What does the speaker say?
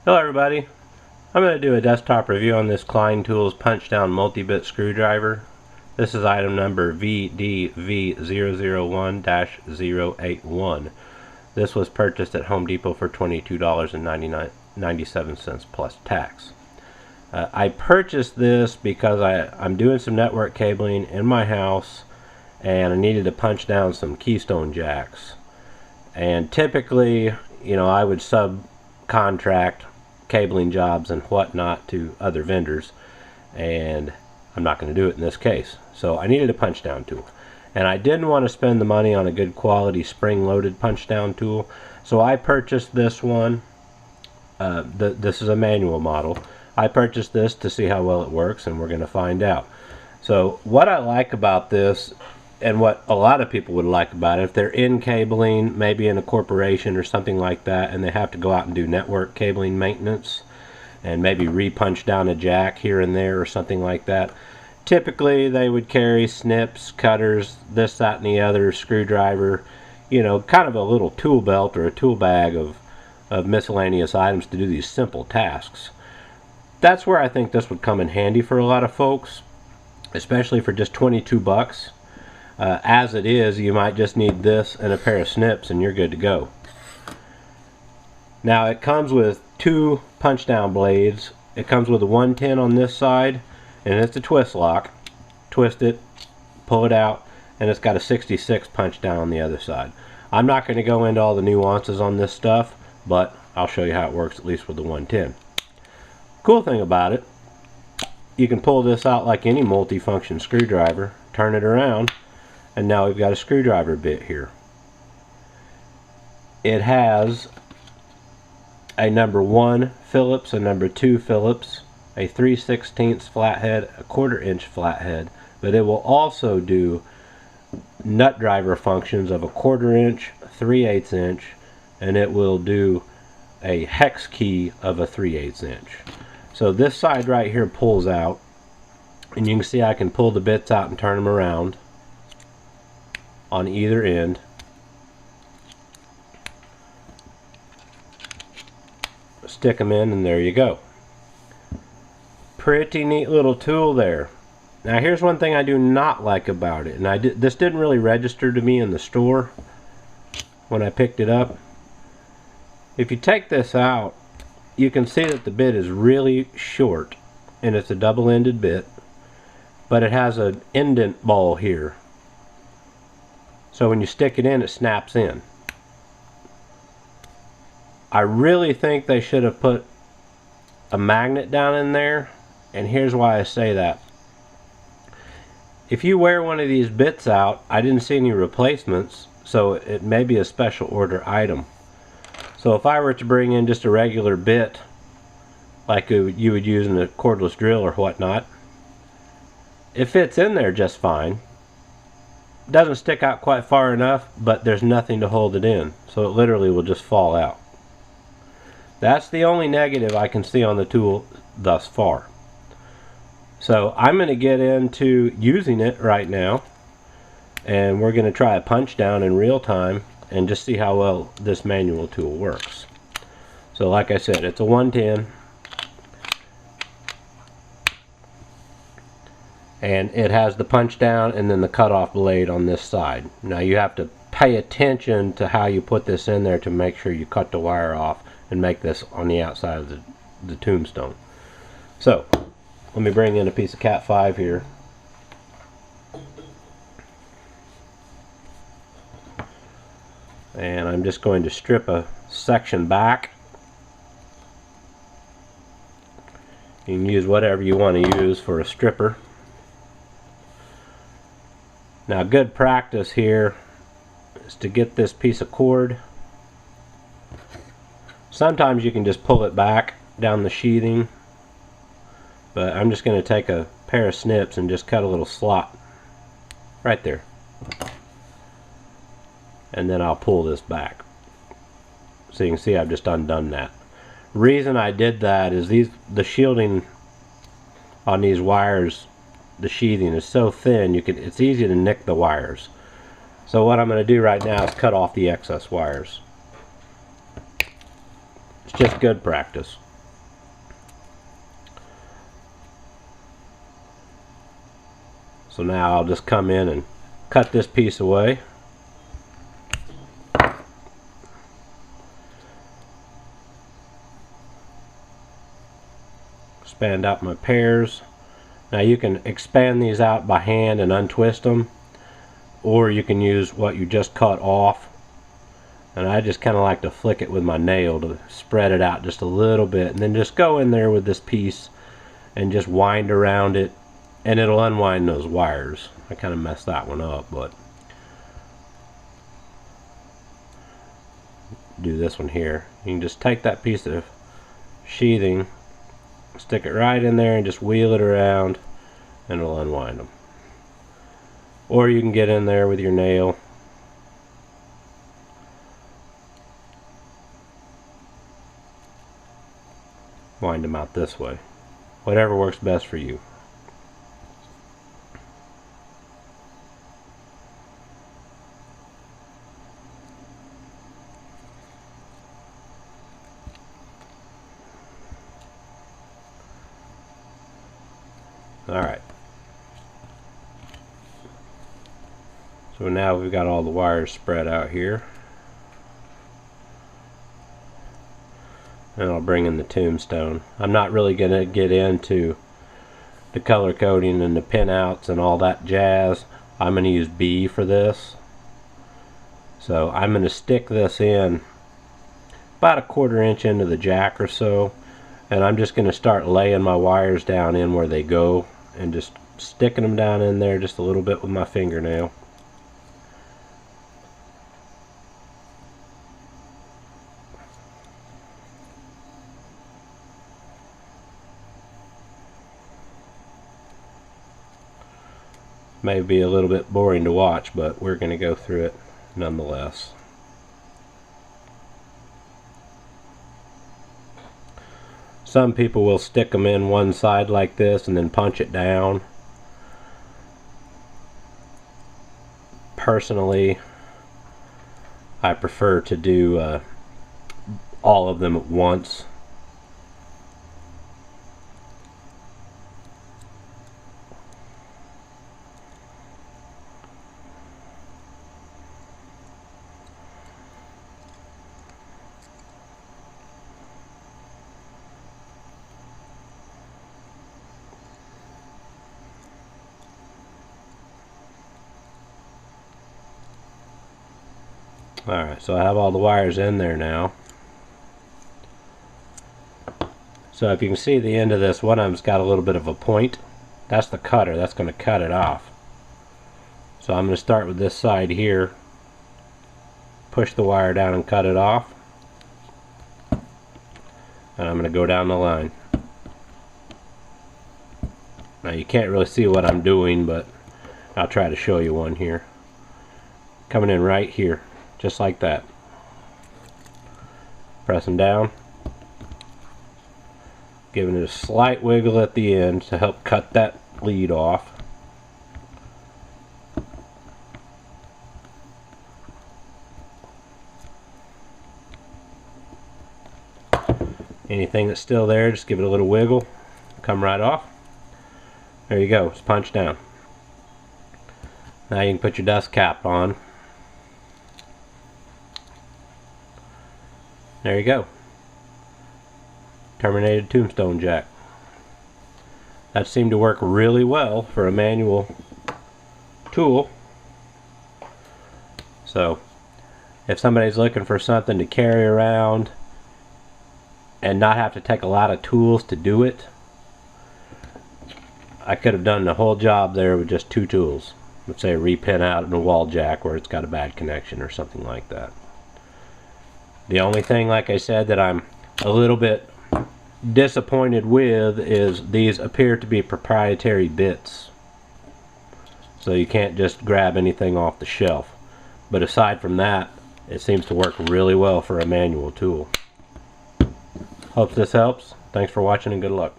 Hello everybody, I'm going to do a desktop review on this Klein Tools punch down multi-bit screwdriver. This is item number VDV001-081. This was purchased at Home Depot for $22.97 plus tax. I purchased this because I'm doing some network cabling in my house and I needed to punch down some keystone jacks. And typically, I would subcontract cabling jobs and whatnot to other vendors, and I'm not going to do it in this case. So I needed a punch down tool, and I didn't want to spend the money on a good quality spring loaded punch down tool, so I purchased this one. This is a manual model. I purchased this to see how well it works, and we're going to find out. So what I like about this, and what a lot of people would like about it, if they're in cabling, maybe in a corporation or something like that, and they have to go out and do network cabling maintenance and maybe re-punch down a jack here and there or something like that, typically they would carry snips, cutters, this, that, and the other, screwdriver, kind of a little tool belt or a tool bag of miscellaneous items to do these simple tasks. That's where I think this would come in handy for a lot of folks, especially for just 22 bucks. As it is, you might just need this and a pair of snips and you're good to go. Now it comes with two punch down blades. It comes with a 110 on this side, and it's a twist lock. Twist it, pull it out, and it's got a 66 punch down on the other side. I'm not going to go into all the nuances on this stuff, but I'll show you how it works, at least with the 110. Cool thing about it, you can pull this out like any multi-function screwdriver, turn it around, and now we've got a screwdriver bit here. It has a number 1 Phillips, a number 2 Phillips, a 3/16 flathead, a 1/4 inch flathead, but it will also do nut driver functions of a 1/4 inch, 3/8 inch, and it will do a hex key of a 3/8 inch. So this side right here pulls out, and you can see I can pull the bits out and turn them around on either end. Stick them in, and there you go. Pretty neat little tool there. Now here's one thing I do not like about it, and this didn't really register to me in the store when I picked it up. If you take this out, you can see that the bit is really short, and it's a double-ended bit, but it has an indent ball here. So when you stick it in, it snaps in. I really think they should have put a magnet down in there, and here's why I say that. If you wear one of these bits out, I didn't see any replacements, so it may be a special order item. So if I were to bring in just a regular bit, like you would use in a cordless drill or whatnot, it fits in there just fine. Doesn't stick out quite far enough, but there's nothing to hold it in, so it literally will just fall out. That's the only negative I can see on the tool thus far. So I'm going to get into using it right now, and we're going to try a punch down in real time and just see how well this manual tool works. So like I said, it's a 110, and it has the punch down and then the cutoff blade on this side. Now you have to pay attention to how you put this in there to make sure you cut the wire off and make this on the outside of the tombstone. So let me bring in a piece of Cat 5 here. And I'm just going to strip a section back. You can use whatever you want to use for a stripper. Now good practice here is to get this piece of cord. Sometimes you can just pull it back down the sheathing, but I'm just going to take a pair of snips and just cut a little slot right there, and then I'll pull this back. So you can see I've just undone that. Reason I did that is the shielding on these wires, the sheathing is so thin it's easy to nick the wires. So what I'm going to do right now is cut off the excess wires. It's just good practice. So now I'll just come in and cut this piece away. Expand out my pairs. Now you can expand these out by hand and untwist them, or you can use what you just cut off. And I just kind of like to flick it with my nail to spread it out just a little bit, and then just go in there with this piece and just wind around it, and it'll unwind those wires. I kind of messed that one up, but do this one here. You can just take that piece of sheathing, stick it right in there, and just wheel it around, and it'll unwind them. Or you can get in there with your nail, wind them out this way. Whatever works best for you. Alright. So now we've got all the wires spread out here. And I'll bring in the tombstone. I'm not really going to get into the color coding and the pinouts and all that jazz. I'm going to use B for this. So I'm going to stick this in about a 1/4 inch into the jack or so, and I'm just going to start laying my wires down in where they go and just sticking them down in there just a little bit with my fingernail. May be a little bit boring to watch, but we're going to go through it nonetheless. Some people will stick them in one side like this and then punch it down. Personally, I prefer to do all of them at once. Alright, so I have all the wires in there now. So if you can see the end of this, one of them's got a little bit of a point. That's the cutter, that's going to cut it off. So I'm going to start with this side here, push the wire down and cut it off. And I'm going to go down the line. Now you can't really see what I'm doing, but I'll try to show you one here. Coming in right here. Just like that. Pressing down. Giving it a slight wiggle at the end to help cut that lead off. Anything that's still there, just give it a little wiggle. Come right off. There you go. It's punched down. Now you can put your dust cap on. There you go. Terminated tombstone jack. That seemed to work really well for a manual tool. So if somebody's looking for something to carry around and not have to take a lot of tools to do it, I could have done the whole job there with just 2 tools. Let's say a repin out and a wall jack where it's got a bad connection or something like that. The only thing, like I said, that I'm a little bit disappointed with is these appear to be proprietary bits. So you can't just grab anything off the shelf. But aside from that, it seems to work really well for a manual tool. Hope this helps. Thanks for watching and good luck.